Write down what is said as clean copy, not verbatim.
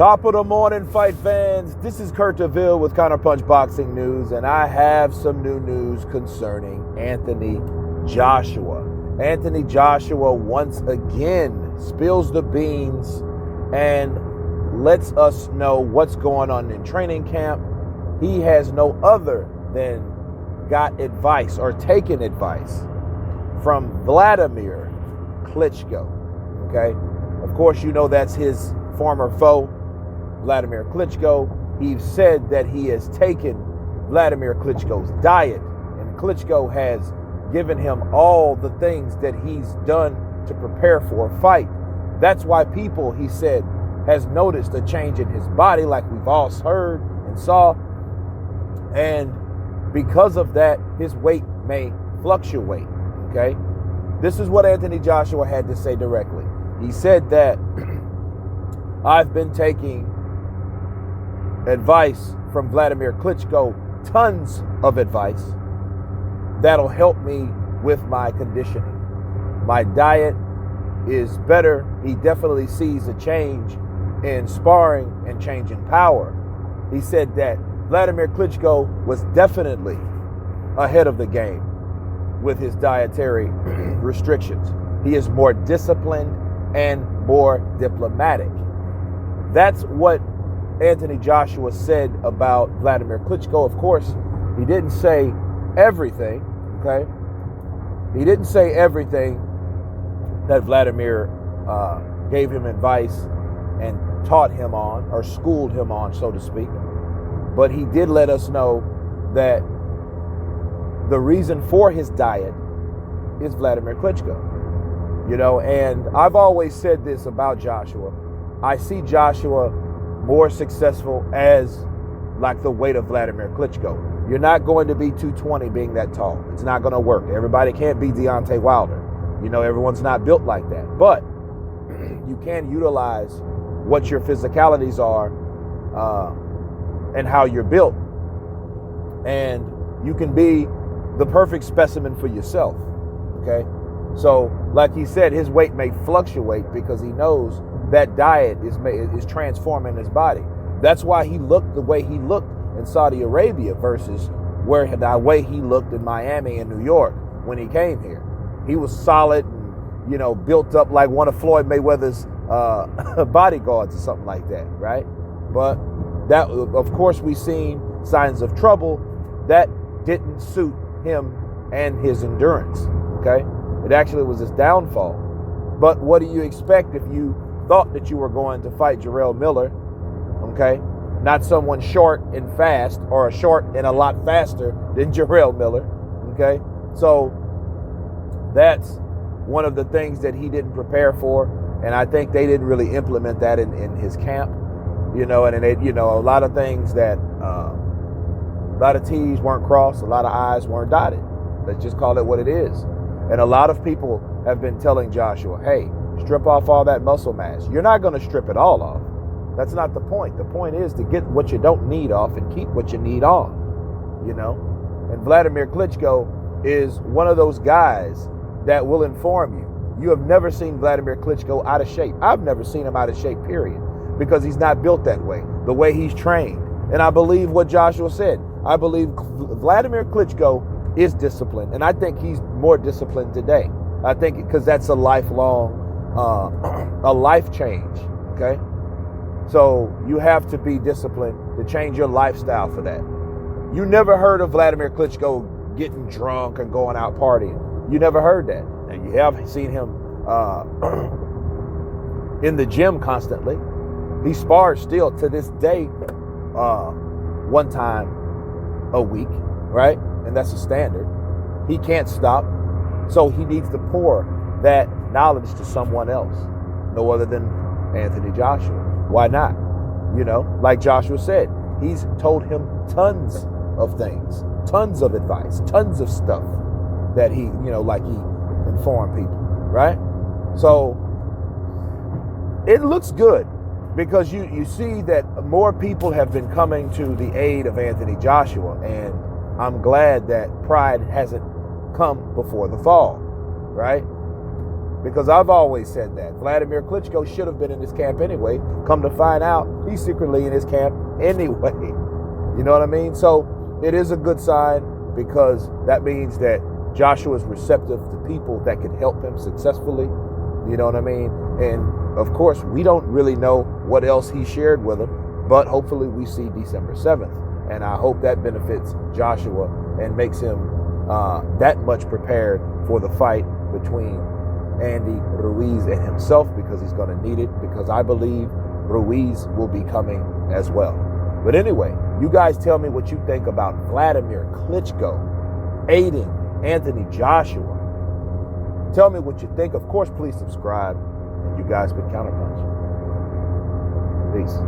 Top of the morning, fight fans. This is Kurt DeVille with Counterpunch Boxing News, and I have some new news concerning Anthony Joshua. Anthony Joshua once again spills the beans and lets us know what's going on in training camp. He has no other than got advice or taken advice from Wladimir Klitschko. Okay? Of course, you know that's his former foe, Wladimir Klitschko. He said that he has taken Wladimir Klitschko's diet, and Klitschko has given him all the things that he's done to prepare for a fight. That's why people, he said, has noticed a change in his body, like we've all heard and saw. And because of that, his weight may fluctuate. Okay? This is what Anthony Joshua had to say directly. He said that I've been taking advice from Wladimir Klitschko, tons of advice that'll help me with my conditioning. My diet is better. He definitely sees a change in sparring and change in power. He said that Wladimir Klitschko was definitely ahead of the game with his dietary restrictions. He is more disciplined and more diplomatic. That's what Anthony Joshua said about Wladimir Klitschko. Of course, he didn't say everything, okay? He didn't say everything that Wladimir gave him advice and taught him on, or schooled him on, so to speak. But he did let us know that the reason for his diet is Wladimir Klitschko. You know, and I've always said this about Joshua. I see Joshua more successful as like the weight of Wladimir Klitschko. You're not going to be 220 being that tall. It's not going to work. Everybody can't be Deontay Wilder. You know, everyone's not built like that. But you can utilize what your physicalities are and how you're built. And you can be the perfect specimen for yourself. Okay? So, like he said, his weight may fluctuate because he knows that diet is transforming his body. That's why he looked the way he looked in Saudi Arabia versus the way he looked in Miami and New York when he came here. He was solid and, you know, built up like one of Floyd Mayweather's bodyguards or something like that, right? But that, of course, we've seen signs of trouble that didn't suit him and his endurance, okay? It actually was his downfall. But what do you expect if you thought that you were going to fight Jarrell Miller, okay? Not someone short and fast, or a short and a lot faster than Jarrell Miller, okay? So that's one of the things that he didn't prepare for, and I think they didn't really implement that in his camp, you know, and it, you know, a lot of things that, a lot of T's weren't crossed, a lot of I's weren't dotted. Let's just call it what it is. And a lot of people have been telling Joshua, hey, strip off all that muscle mass. You're not going to strip it all off. That's not the point. The point is to get what you don't need off and keep what you need on, you know? And Wladimir Klitschko is one of those guys that will inform you. You have never seen Wladimir Klitschko out of shape. I've never seen him out of shape, period, because he's not built that way, the way he's trained. And I believe what Joshua said. I believe Wladimir Klitschko is disciplined, and I think he's more disciplined today. I think because that's a lifelong, a life change, okay? So you have to be disciplined to change your lifestyle for that. You never heard of Wladimir Klitschko getting drunk and going out partying. You never heard that. And you have seen him in the gym constantly. He spars still to this day, one time a week, right? And that's a standard. He can't stop. So he needs to pour that knowledge to someone else. No other than Anthony Joshua. Why not? You know, like Joshua said, he's told him tons of things, tons of advice, tons of stuff that he, you know, like he informed people, right? So it looks good because you see that more people have been coming to the aid of Anthony Joshua, and I'm glad that pride hasn't come before the fall, right? Because I've always said that. Wladimir Klitschko should have been in his camp anyway. Come to find out, he's secretly in his camp anyway. You know what I mean? So it is a good sign because that means that Joshua is receptive to people that can help him successfully. You know what I mean? And of course, we don't really know what else he shared with him, but hopefully we see December 7th. And I hope that benefits Joshua and makes him that much prepared for the fight between Andy Ruiz and himself, because he's going to need it, because I believe Ruiz will be coming as well. But anyway, you guys tell me what you think about Wladimir Klitschko aiding Anthony Joshua. Tell me what you think. Of course, please subscribe. And you guys been Counterpunch. Peace.